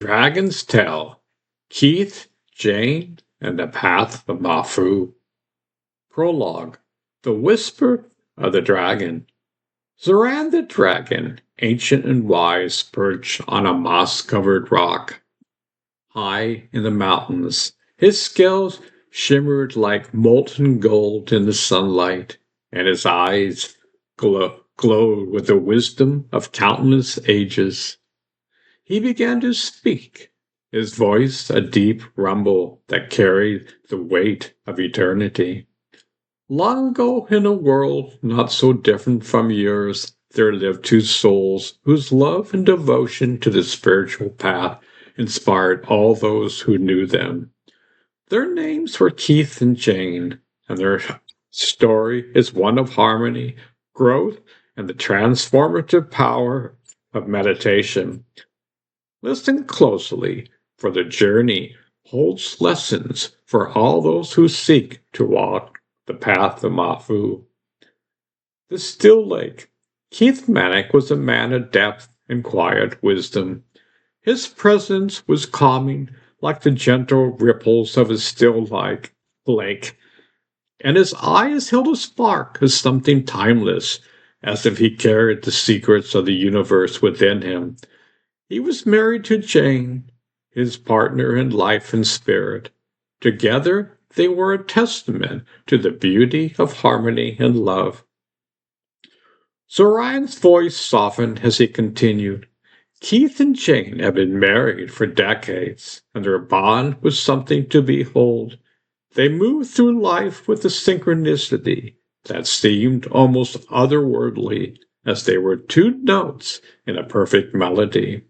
Dragon's Tale, Keith, Jane, and the Path of Mafu. Prologue, The Whisper of the Dragon. Zoran the dragon, ancient and wise, perched on a moss-covered rock. High in the mountains, his scales shimmered like molten gold in the sunlight, and his eyes glowed with the wisdom of countless ages. He began to speak, his voice a deep rumble that carried the weight of eternity. Long ago, in a world not so different from yours, there lived two souls whose love and devotion to the spiritual path inspired all those who knew them. Their names were Keith and Jane, and their story is one of harmony, growth, and the transformative power of meditation. Listen closely, for the journey holds lessons for all those who seek to walk the path of Mafu. The Still Lake. Keith Manick was a man of depth and quiet wisdom. His presence was calming, like the gentle ripples of a still lake, and his eyes held a spark of something timeless, as if he carried the secrets of the universe within him. He was married to Jane, his partner in life and spirit. Together, they were a testament to the beauty of harmony and love. Zoran's voice softened as he continued. Keith and Jane had been married for decades, and their bond was something to behold. They moved through life with a synchronicity that seemed almost otherworldly, as they were two notes in a perfect melody.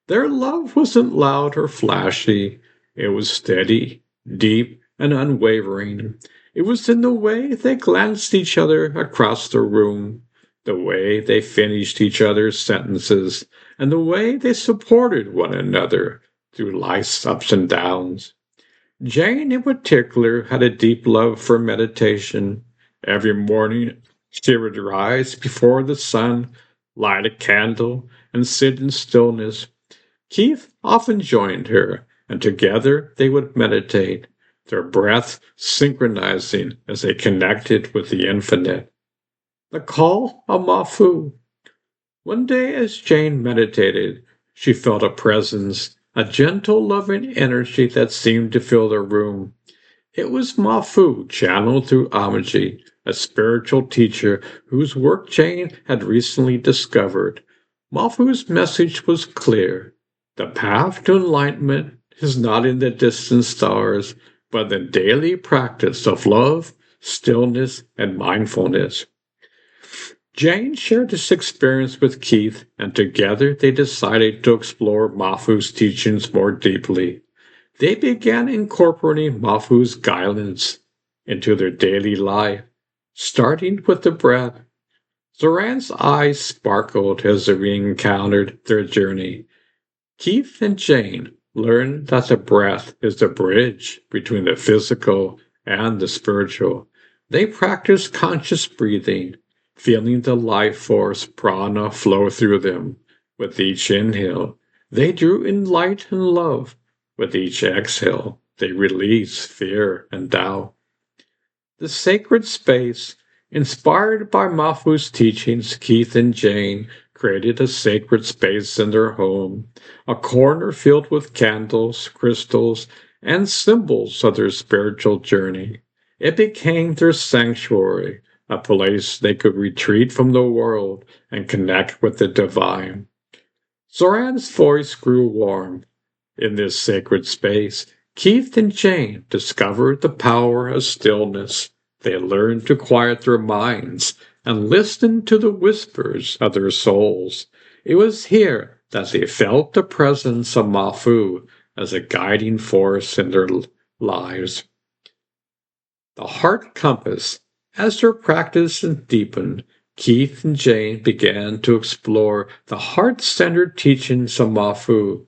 Their love wasn't loud or flashy. It was steady, deep, and unwavering. It was in the way they glanced each other across the room, the way they finished each other's sentences, and the way they supported one another through life's ups and downs. Jane, in particular, had a deep love for meditation. Every morning she would rise before the sun, light a candle, and sit in stillness. Keith often joined her, and together they would meditate, their breath synchronizing as they connected with the infinite. The call of Mafu. One day, as Jane meditated, she felt a presence, a gentle, loving energy that seemed to fill the room. It was Mafu channeled through Amaji, a spiritual teacher whose work Jane had recently discovered. Mafu's message was clear. The path to enlightenment is not in the distant stars, but the daily practice of love, stillness, and mindfulness. Jane shared this experience with Keith, and together they decided to explore Mafu's teachings more deeply. They began incorporating Mafu's guidance into their daily life, starting with the breath. Zoran's eyes sparkled as they encountered their journey. Keith and Jane learned that the breath is the bridge between the physical and the spiritual. They practiced conscious breathing, feeling the life force prana flow through them. With each inhale, they drew in light and love. With each exhale, they released fear and doubt. The sacred space, inspired by Mafu's teachings, Keith and Jane created a sacred space in their home, a corner filled with candles, crystals, and symbols of their spiritual journey. It became their sanctuary, a place they could retreat from the world and connect with the divine. Zoran's voice grew warm. In this sacred space, Keith and Jane discovered the power of stillness. They learned to quiet their minds and listen to the whispers of their souls. It was here that they felt the presence of Mafu as a guiding force in their lives. The heart compass. As their practice deepened, Keith and Jane began to explore the heart-centered teachings of Mafu.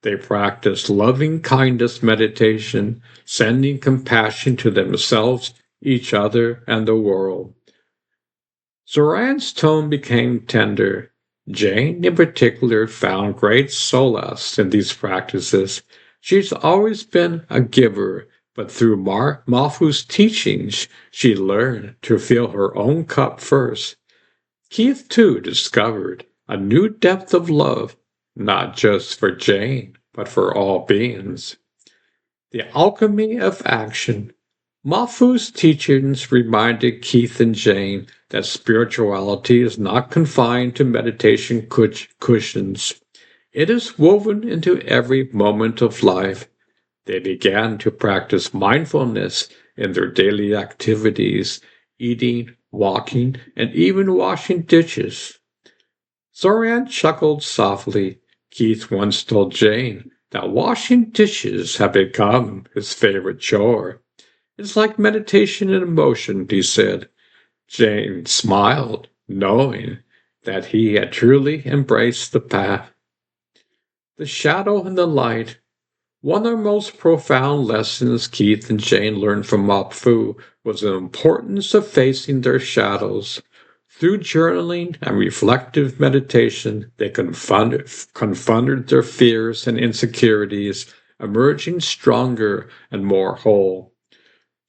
They practiced loving kindness meditation, sending compassion to themselves, each other, and the world. Zoran's tone became tender. Jane, in particular, found great solace in these practices. She's always been a giver, but through Mafu's teachings, she learned to fill her own cup first. Keith, too, discovered a new depth of love, not just for Jane, but for all beings. The alchemy of action. Mafu's teachings reminded Keith and Jane that spirituality is not confined to meditation cushions. It is woven into every moment of life. They began to practice mindfulness in their daily activities, eating, walking, and even washing dishes. Zoran chuckled softly. Keith once told Jane that washing dishes had become his favorite chore. It's like meditation in motion, he said. Jane smiled, knowing that he had truly embraced the path. The shadow and the light. One of the most profound lessons Keith and Jane learned from Mapu was the importance of facing their shadows. Through journaling and reflective meditation, they confronted their fears and insecurities, emerging stronger and more whole.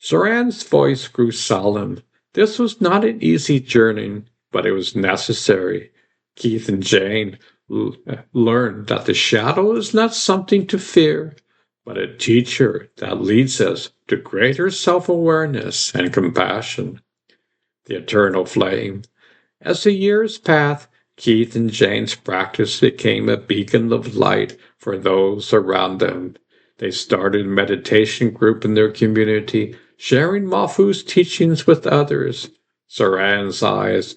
Zoran's voice grew solemn. This was not an easy journey, but it was necessary. Keith and Jane learned that the shadow is not something to fear, but a teacher that leads us to greater self-awareness and compassion. The eternal flame. As the years passed, Keith and Jane's practice became a beacon of light for those around them. They started a meditation group in their community, sharing Mafu's teachings with others. Zoran's eyes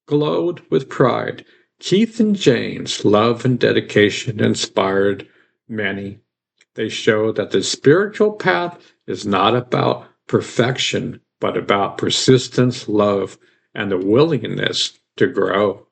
glowed with pride. Keith and Jane's love and dedication inspired many. They showed that the spiritual path is not about perfection, but about persistence, love, and the willingness to grow.